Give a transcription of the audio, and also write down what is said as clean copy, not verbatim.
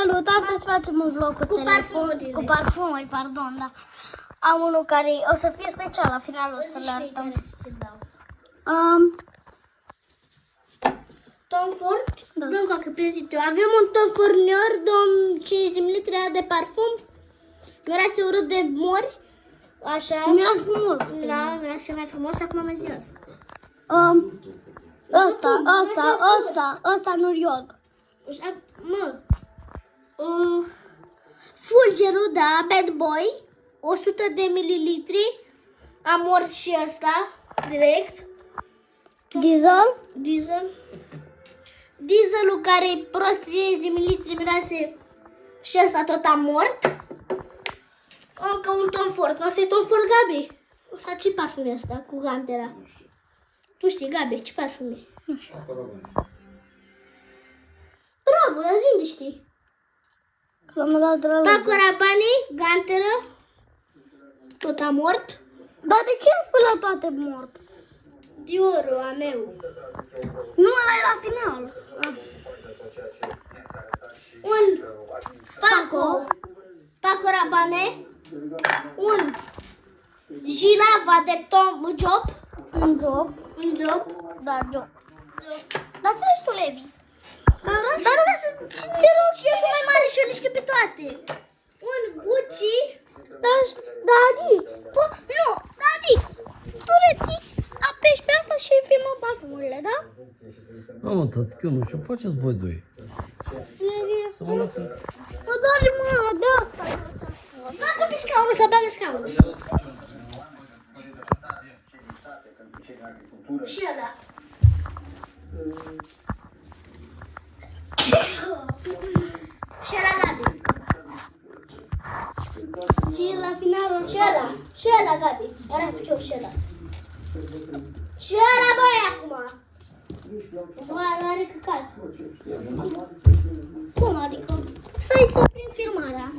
Salut, astăzi facem un vlog cu parfumurile. Cu parfumuri, pardon, da. Am unul care o să fie special, la final o să le arătăm. Tom Ford, Da. dăm qualche prezit eu. Avem un Tom Ford Nior, 5 de ml de parfum. Miroase urât de mori. Așa. Miroase frumos. Da, miroase mai frumos, acum mai ziua. Ăsta New York. Mă. Fulgerul, da, Bad Boy, 100 de mililitri. Am ors și ăsta, direct. Diesel. Dieselul care e prost 30 de mililitri miroase și ăsta tot am mort. Încă un Tom Ford, nu ăsta e Tom Ford, Gabi. Ăsta ce parfum e ăsta cu Gantera? Tu știi, Gabi, ce parfum e? Nu știu. Bravo, dar de unde știi? Că l-am dat de la Paco Rabanne, Gantera, tot am mort. Dar de ce am spălat toate mort? Diorul a meu. Nu, ăla e la final. Un Paco Rabanne, un Gilava de Tom Job, Un job. Da, job. Dar ți tu, Levi. dar nu vreau să te rog și eu sunt mai mare și eu le știu pe toate. Un Gucci, Dadi, nu, Dadi, tu le ții, apeși pe asta și filmăm parfumurile, da? Da, mă, tătic, eu nu știu, faceți voi doi. Levi, Să mă lăsă. mă doare mâna de asta. bagă pe scaunul, să bagă scaunul. Și ăla. Și ăla, Gabi. Și la finalul și ăla. Și ăla, Gabi. Arată ce și ăla. Și ăla, băi, acum. Băi, are căcat. Cum adică? Să-i suprim filmarea.